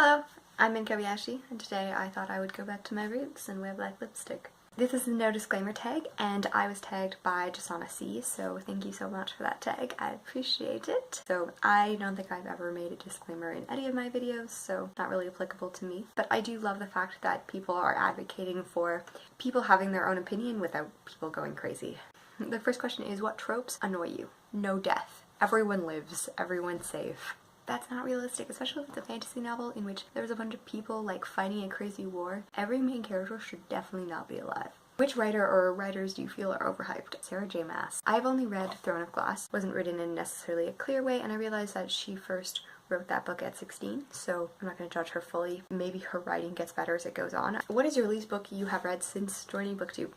Hello, I'm Min Kobayashi, and today I thought I would go back to my roots and wear black lipstick. This is a no disclaimer tag, and I was tagged by Jasana C, so thank you so much for that tag. I appreciate it. So I don't think I've ever made a disclaimer in any of my videos, so not really applicable to me. But I do love the fact that people are advocating for people having their own opinion without people going crazy. The first question is, what tropes annoy you? No death. Everyone lives. Everyone's safe. That's not realistic, especially if it's a fantasy novel in which there's a bunch of people like fighting a crazy war. Every main character should definitely not be alive. Which writer or writers do you feel are overhyped? Sarah J. Maas. I've only read Throne of Glass. It wasn't written in necessarily a clear way, and I realized that she first wrote that book at 16, so I'm not going to judge her fully. Maybe her writing gets better as it goes on. What is your least book you have read since joining BookTube?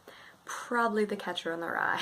Probably The Catcher in the Rye.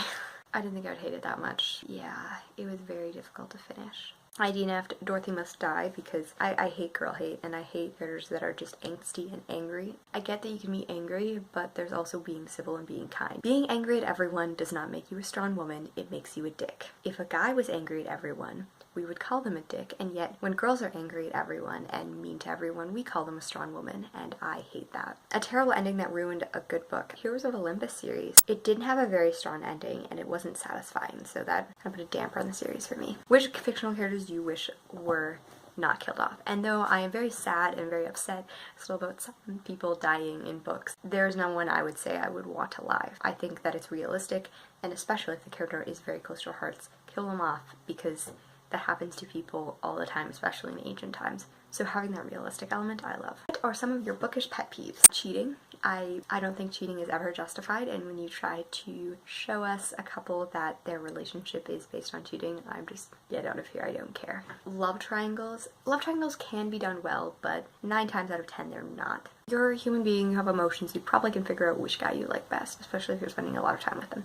I didn't think I would hate it that much. Yeah, it was very difficult to finish. I DNF'd Dorothy Must Die because I hate girl hate, and I hate characters that are just angsty and angry. I get that you can be angry, but there's also being civil and being kind. Being angry at everyone does not make you a strong woman, it makes you a dick. If a guy was angry at everyone, we would call them a dick, and yet when girls are angry at everyone and mean to everyone, we call them a strong woman, and I hate that. A terrible ending that ruined a good book. Heroes of Olympus series. It didn't have a very strong ending, and it wasn't satisfying, so that kind of put a damper on the series for me. Which fictional characters do you wish were not killed off? And though I am very sad and very upset still about some people dying in books, there's no one I would say I would want alive. I think that it's realistic, and especially if the character is very close to our hearts, kill them off, because that happens to people all the time, especially in ancient times. So having that realistic element, I love. What are some of your bookish pet peeves? Cheating. I don't think cheating is ever justified, and when you try to show us a couple that their relationship is based on cheating, I'm just, get out of here, I don't care. Love triangles. Love triangles can be done well, but 9 times out of 10 they're not. You're a human being, you have emotions, you probably can figure out which guy you like best, especially if you're spending a lot of time with them.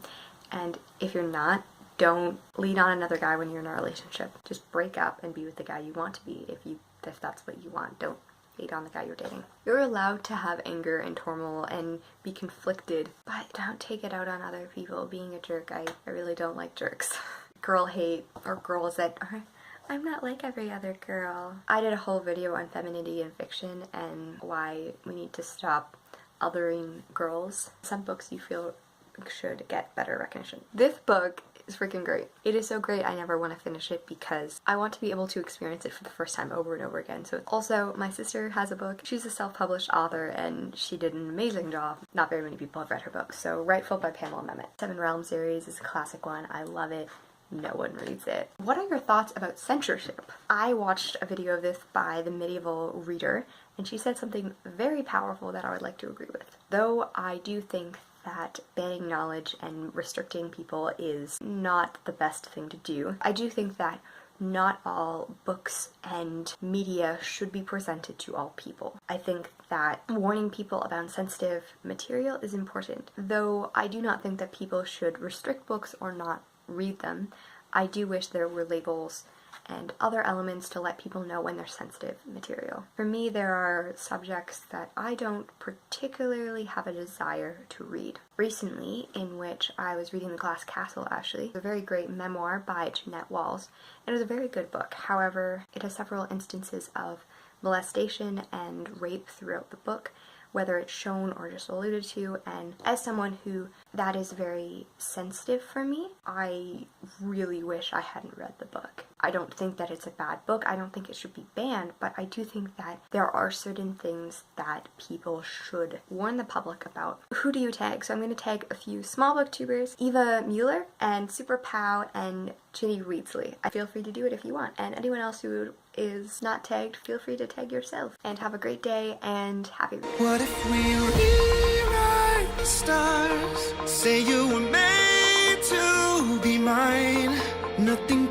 And if you're not, don't lead on another guy when you're in a relationship. Just break up and be with the guy you want to be if that's what you want. Don't hate on the guy you're dating. You're allowed to have anger and turmoil and be conflicted, but don't take it out on other people. Being a jerk, I really don't like jerks. Girl hate, or girls that are, I'm not like every other girl. I did a whole video on femininity in fiction and why we need to stop othering girls. Some books you feel should get better recognition. This book is freaking great. It is so great I never want to finish it because I want to be able to experience it for the first time over and over again. So also, my sister has a book. She's a self-published author and she did an amazing job. Not very many people have read her book. So Rightful by Pamela Memmott. Seven Realms series is a classic one. I love it. No one reads it. What are your thoughts about censorship? I watched a video of this by the Medieval Reader, and she said something very powerful that I would like to agree with. Though I do think that banning knowledge and restricting people is not the best thing to do, I do think that not all books and media should be presented to all people. I think that warning people about sensitive material is important. Though I do not think that people should restrict books or not read them, I do wish there were labels and other elements to let people know when there's sensitive material. For me, there are subjects that I don't particularly have a desire to read. Recently, in which I was reading The Glass Castle, actually, a very great memoir by Jeanette Walls, and it was a very good book. However, it has several instances of molestation and rape throughout the book, whether it's shown or just alluded to, and as someone who that is very sensitive for me, I really wish I hadn't read the book. I don't think that it's a bad book, I don't think it should be banned, but I do think that there are certain things that people should warn the public about. Who do you tag? So I'm going to tag a few small booktubers, Eva Mueller and Super Pow and Ginny Reedsley. Feel free to do it if you want, and anyone else who is not tagged, feel free to tag yourself. And have a great day and happy reading. What if we rewrite the stars? Say you were made to be mine. Nothing